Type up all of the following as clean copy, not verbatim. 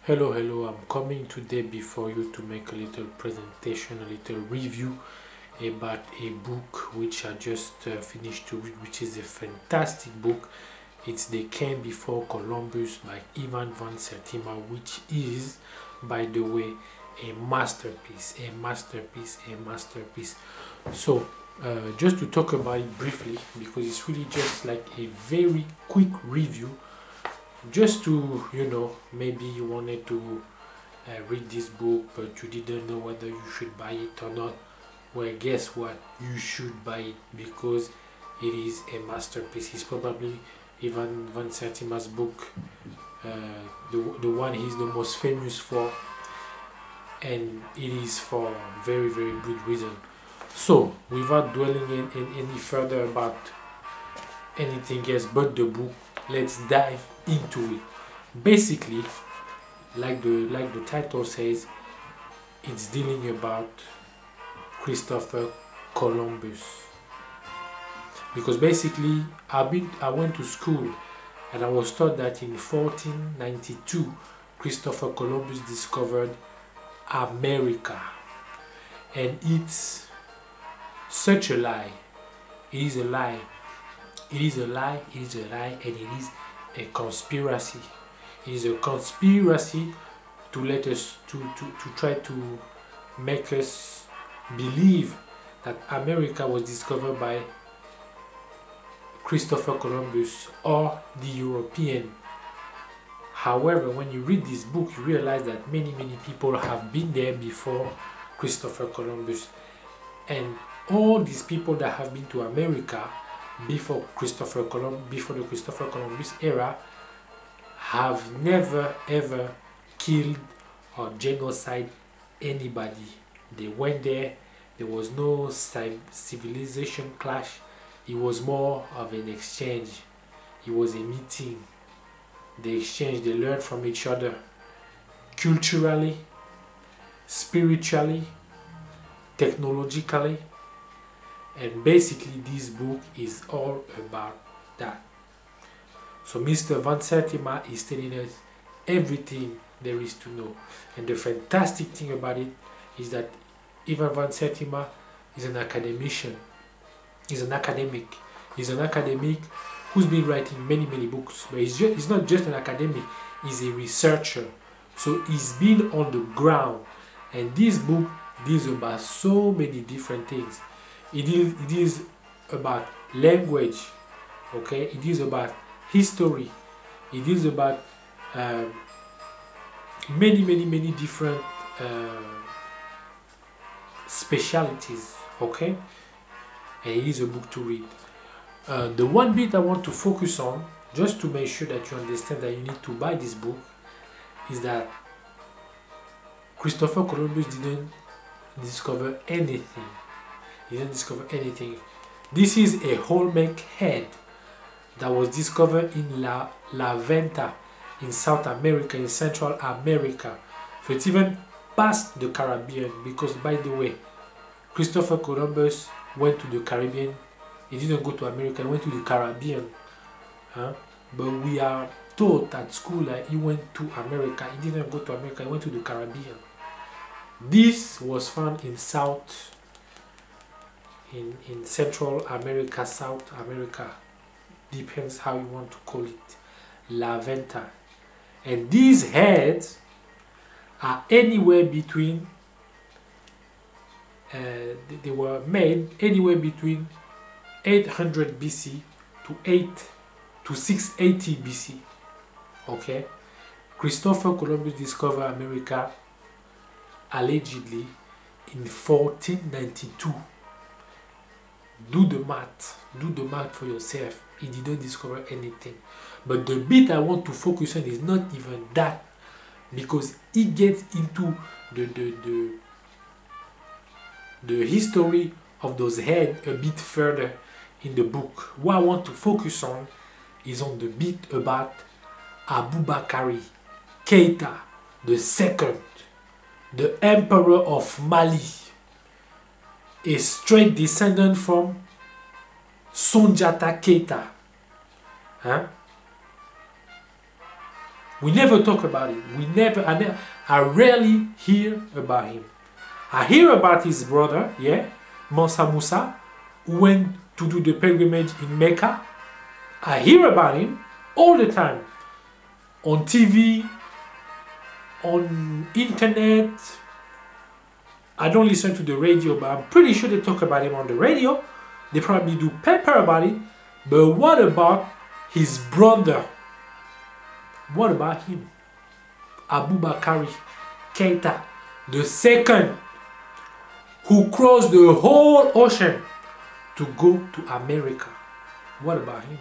Hello, I'm coming today before you to make a little presentation, a little review about a book which I just finished to read, which is a fantastic book. It's The Came Before Columbus by Ivan Van Sertima, which is, by the way, a masterpiece, a masterpiece, a masterpiece. So, just to talk about it briefly, because it's really just like a very quick review just to maybe you wanted to read this book but you didn't know whether you should buy it or not. Well, guess what, you should buy it because it is a masterpiece. It's probably Ivan Van Sertima's book, the one he's the most famous for, and it is for very good reason. So without dwelling in any further about anything else but the book, let's dive into it. Basically, like the title says, it's dealing about Christopher Columbus. Because basically, I went to school and I was taught that in 1492 Christopher Columbus discovered America, and it's such a lie. It is a lie. It is a lie, it is a lie, and it is a conspiracy. It is a conspiracy to let us, to try to make us believe that America was discovered by Christopher Columbus or the European. However, when you read this book, you realize that many people have been there before Christopher Columbus. And all these people that have been to America before the Christopher Columbus era have never ever killed or genocide anybody. They went there, there was no civilization clash. It was more of an exchange. It was a meeting. They exchanged, they learned from each other culturally, spiritually, technologically. And basically this book is all about that. So Mr. Van Sertima is telling us everything there is to know. And the fantastic thing about it is that Ivan Van Sertima is an academician. He's an academic. He's an academic who's been writing many books. But he's not just an academic, he's a researcher. So he's been on the ground. And this book deals about so many different things. It is about language, okay? It is about history. It is about many different specialities, okay? And it is a book to read. The one bit I want to focus on, just to make sure that you understand that you need to buy this book, is that Christopher Columbus didn't discover anything. He didn't discover anything. This is a Olmec head that was discovered in La Venta in South America, in Central America. So it's even past the Caribbean, because by the way, Christopher Columbus went to the Caribbean. He didn't go to America, he went to the Caribbean. But we are taught at school that he went to America. He didn't go to America, he went to the Caribbean. This was found in in Central America, South America, depends how you want to call it, La Venta. And these heads are anywhere between, they were made anywhere between 800 BC to 680 BC. Okay, Christopher Columbus discovered America allegedly in 1492. Do the math for yourself. He didn't discover anything. But the bit I want to focus on is not even that, because he gets into the history of those heads a bit further in the book. What I want to focus on is on the bit about Abubakar Keita II, the Emperor of Mali, a straight descendant from Sunjata Keita. We never talk about it. I rarely hear about him. I hear about his brother, yeah, Mansa Musa, who went to do the pilgrimage in Mecca. I hear about him all the time. On TV, on internet. I don't listen to the radio, but I'm pretty sure they talk about him on the radio. They probably do paper about it. But what about his brother? What about him? Abubakar Keita, the second, who crossed the whole ocean to go to America. What about him?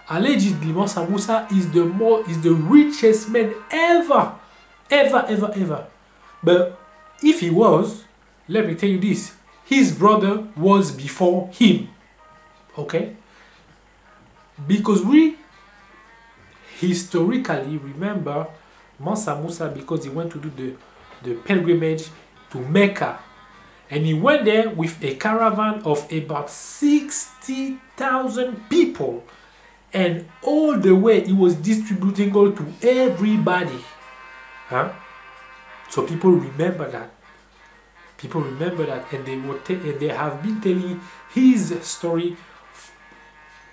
Allegedly, Mansa Musa is the richest man ever. But if he was, let me tell you this, his brother was before him. Okay? Because we historically remember Mansa Musa because he went to do the pilgrimage to Mecca. And he went there with a caravan of about 60,000 people. And all the way he was distributing gold to everybody. Huh? So people remember that. People remember that, and they have been telling his story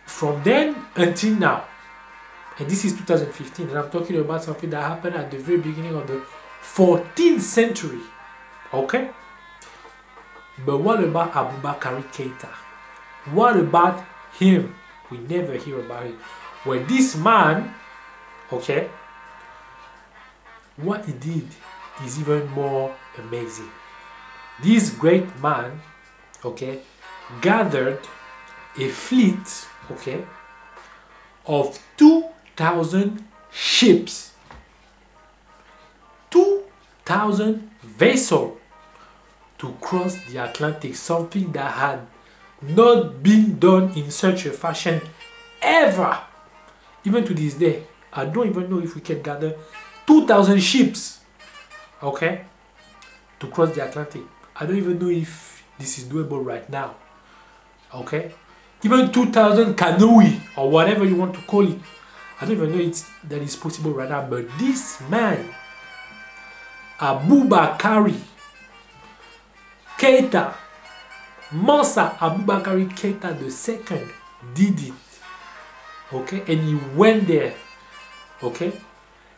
from then until now. And this is 2015, and I'm talking about something that happened at the very beginning of the 14th century. Okay? But what about Abubakar Keita? What about him? We never hear about him. Well, this man, okay, what he did is even more amazing. This great man, okay, gathered a fleet, okay, of 2,000 ships, 2,000 vessels to cross the Atlantic, something that had not been done in such a fashion ever. Even to this day, I don't even know if we can gather 2,000 ships, okay, to cross the Atlantic. I don't even know if this is doable right now, okay. Even 2,000 canoe or whatever you want to call it, I don't even know that is possible right now. But this man, Abubakar Keita, Mansa Abubakar Keita II, did it, okay, and he went there, okay,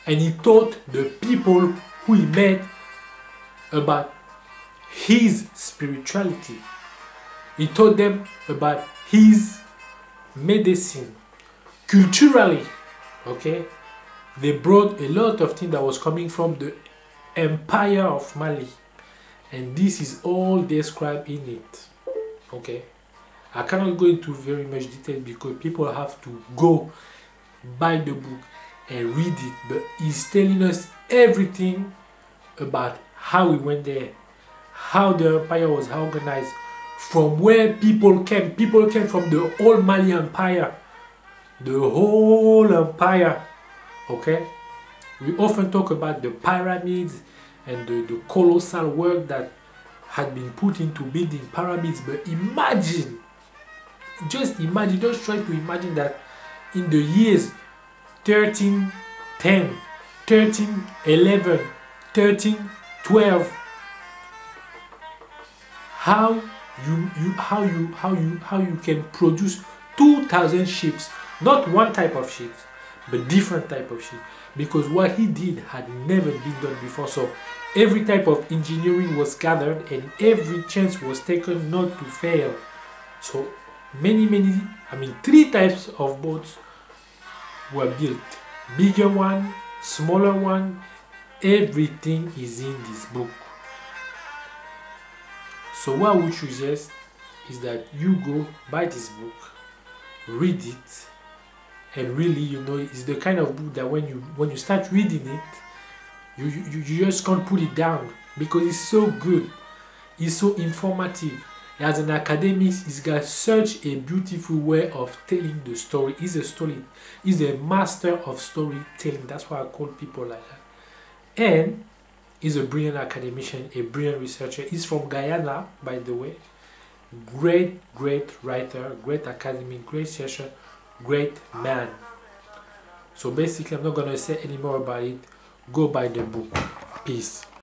and he taught the people who he met about his spirituality. He taught them about his medicine. Culturally, okay, they brought a lot of things that was coming from the Empire of Mali, and this is all described in it. Okay, I cannot go into very much detail because people have to go buy the book and read it, but he's telling us everything about how he went there, how the empire was organized, from where people came. People came from the whole Mali Empire, the whole empire. Okay, we often talk about the pyramids and the colossal work that had been put into building pyramids, but imagine, just try to imagine that in the years 1310, 1311, 1312, how you can produce 2,000 ships, not one type of ships, but different type of ships, because what he did had never been done before. So every type of engineering was gathered and every chance was taken not to fail. So three types of boats were built, bigger one, smaller one. Everything is in this book. So what I would suggest is that you go buy this book, read it, and really, it's the kind of book that when you start reading it, you just can't put it down because it's so good, it's so informative. As an academic, he's got such a beautiful way of telling the story. He's a master of storytelling. That's why I call people like that. And he's a brilliant academician, a brilliant researcher. He's from Guyana, by the way. Great writer, great academic, great researcher, great man. So basically I'm not gonna say any more about it. Go buy the book. Peace.